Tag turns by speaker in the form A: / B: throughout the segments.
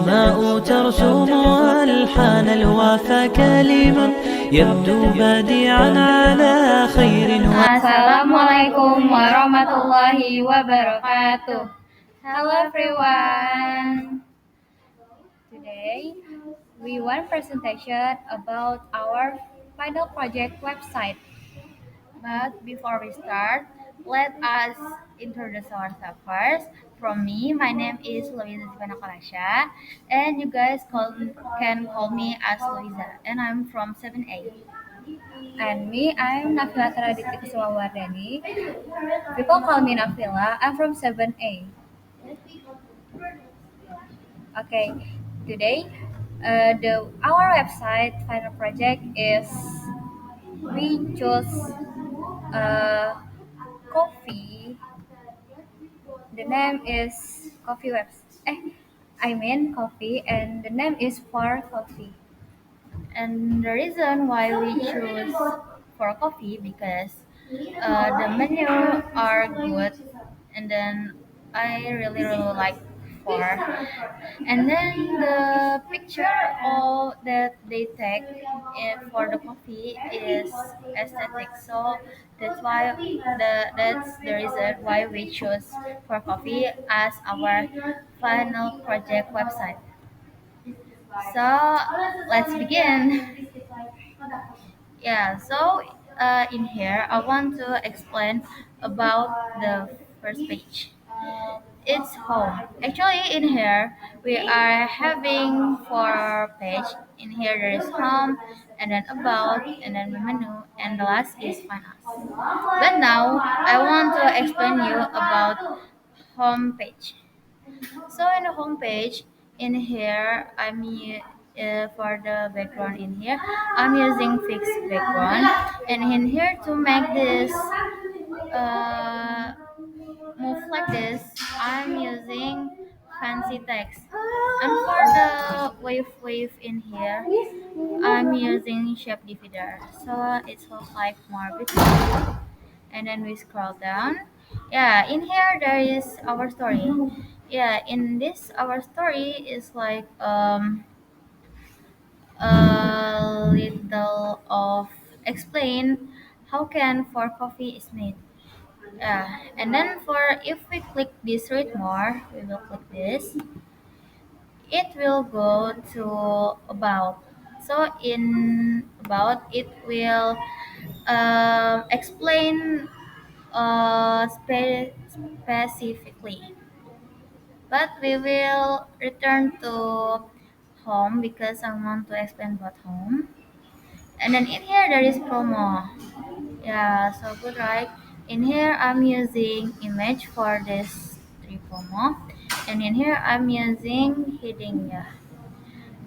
A: والسماء ترسم ألحان الوفا كلما يبدو بديعا على خير.
B: Assalamualaikum warahmatullahi wabarakatuh. Hello everyone. Today we want presentation about our final project website. But before we start, let us introduce ourselves first. From me, my name is Louisa Zivana Kalasha, and you guys can call me as Louisa, and I'm from 7A. And me, I'm Nafila Saraditi Kusumawardani. People call me Nafila. I'm from 7A. Okay, today the our website final project is we chose coffee. The name is coffee webs. I mean coffee, and the name is for coffee. And the reason why we choose for coffee because the menu are good, and then I really like for, and then the picture all that they take for the coffee is aesthetic. So that's the reason why we choose for coffee as our final project website. So let's begin. In here I want to explain about the first page. It's home. Actually, in here we are having four page. In here there is home, and then about, and then the menu, and the last is find us. But now I want to explain you about home page. So in the home page, in here for the background in here, I'm using fixed background, and in here to make this uh, move like this, I'm using fancy text. And for the wave in here, I'm using shape divider, so it looks like more beautiful. And then we scroll down. Yeah, in here there is our story. Yeah, in this our story is like a little of explain how can for coffee is made. Yeah, and then for if we click this read more, we will click this. It will go to about. So in about it will explain specifically. But we will return to home because I want to explain about home. And then in here there is promo. Yeah, so good, right? In here I'm using image for this three promo. And in here I'm using heading, yeah.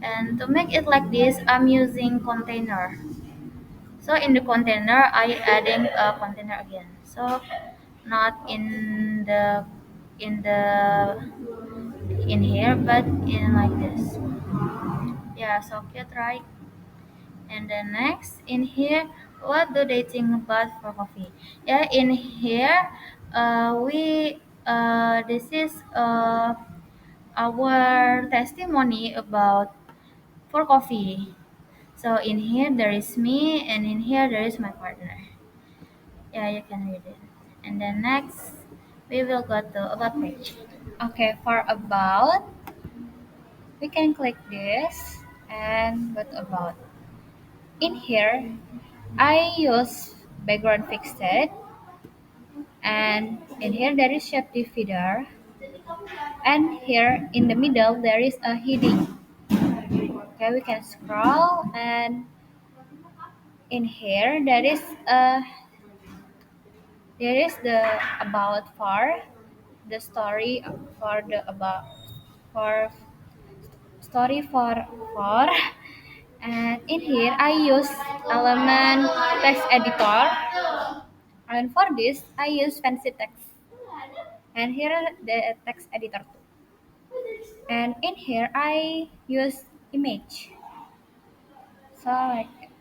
B: And to make it like this, I'm using container. So in the container, I adding a container again. So not in the in here, but in like this. Yeah, so cute, right? And then next in here, what do they think about for coffee? Yeah, in here, we this is our testimony about for coffee. So in here there is me, and in here there is my partner. Yeah, you can read it. And then next, we will go to about page. Okay, for about, we can click this and go to about. In here, I use background fixed, and in here there is shape divider, and here in the middle there is a heading. Okay, we can scroll, and in here there is the about for the story for the about for story for and in here I use element text editor, and for this I use fancy text, and here the text editor too, and in here I use image. So like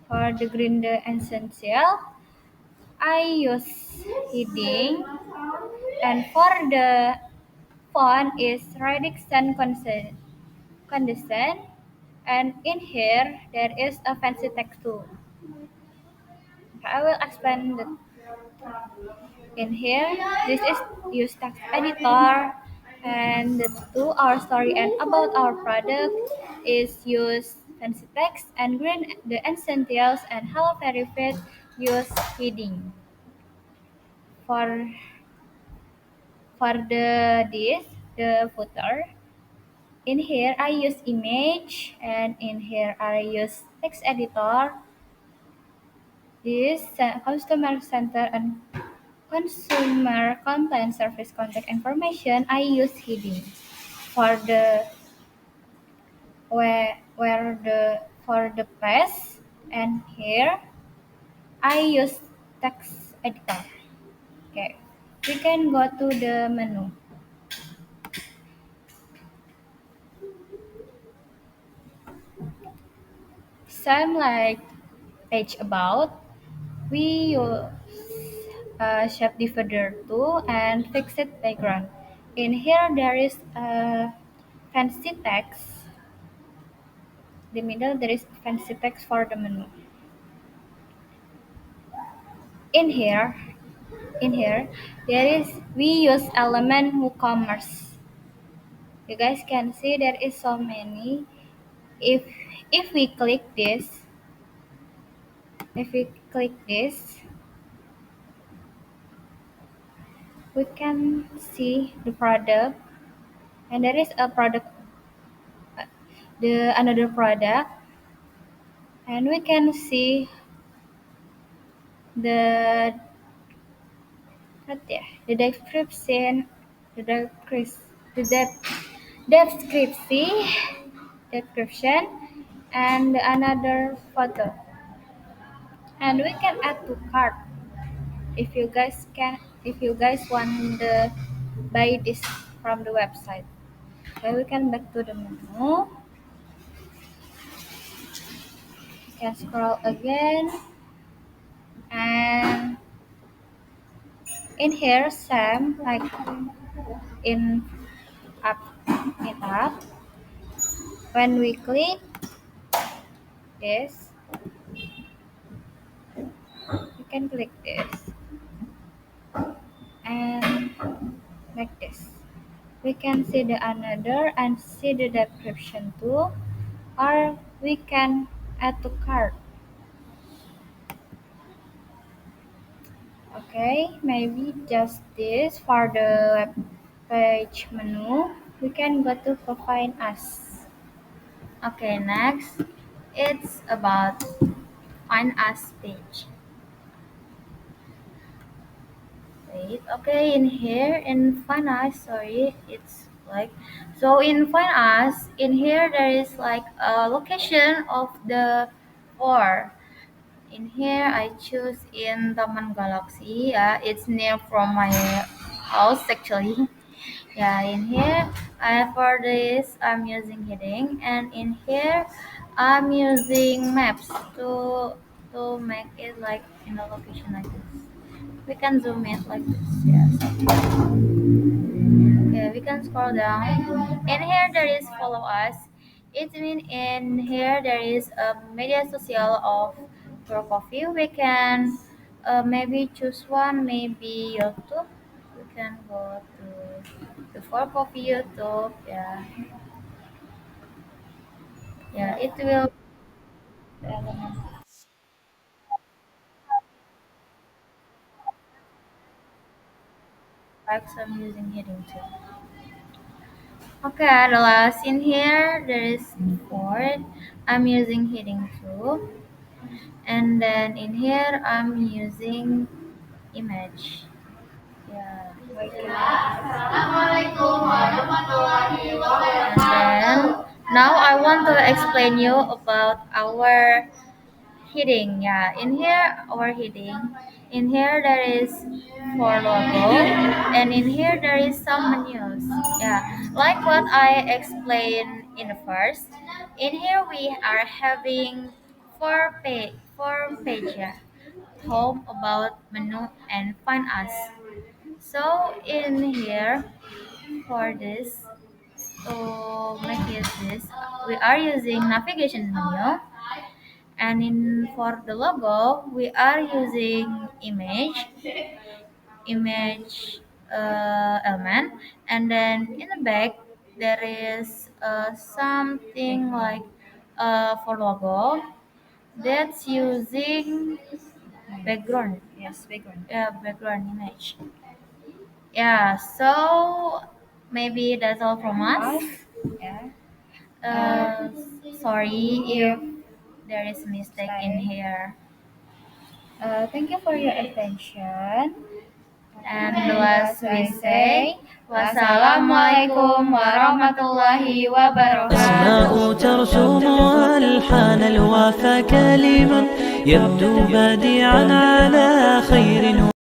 B: for the green the essential I use heading, and for the font is Reduction Condescend, and in here there is a fancy text tool. I will explain the in here. This is use text editor, and the to our story and about our product is use fancy text, and green the essentials and hello very fit use heading. For the this the footer in here I use image, and in here I use text editor. This customer center and consumer complaint service contact information I use heading. For the where the for the past, and here I use text editor. Okay, we can go to the menu. Same like page about, we use shape divider tool and fixed background. In here there is a fancy text. The middle there is fancy text for the menu. In here, in here, there is we use element WooCommerce. You guys can see there is so many. If if we click this, if we click this, we can see the product, and there is a product, the another product, and we can see the the description, the description, the description, description, and another photo. And we can add to cart if you guys can, if you guys want the buy this from the website. Okay, we can back to the menu. You can scroll again, and in here same like in up in up, when we click this, you can click this and like this. We can see the another and see the description too, or we can add to cart. Okay, maybe just this for the web page menu. We can go to Find Us. Okay, next it's about Find Us page. Wait, okay, in here in Find Us, sorry, it's like so in Find Us, in here there is like a location of the four. In here I choose in Taman Galaxy. Yeah, it's near from my house actually. Yeah, in here for this I'm using heading, and in here I'm using maps to make it like in a location like this. We can zoom it like this. Yes. Okay, we can scroll down. In here there is follow us. It means in here there is a media social of your coffee. We can maybe choose one, maybe YouTube. We can go to the for coffee YouTube. Yeah, yeah. It will element like some using heading too. Okay, the last in here there is board. I'm using heading too, and then in here I'm using image. Yeah, like and then now I want to explain you about our heading. Yeah, in here our heading. In here there is for logo, and in here there is some menus. Yeah, like what I explained in the first. In here we are having four page. Yeah. Home, about, menu, and find us. So in here for this, to make it this, we are using navigation menu, and for the logo we are using image element, and then in the back there is something like for logo that's using background.
C: Yes, background.
B: Yeah, background image. Yeah, so maybe that's all from us.
C: Yeah.
B: uh, Sorry if there is mistake in
C: Mistake.
B: here.
C: Thank you for your attention.
B: And last we say, wassalamualaikum warahmatullahi wabarakatuh.
A: أسماء ترسم ألحان الوفا كلمات يبدو بديعا على خير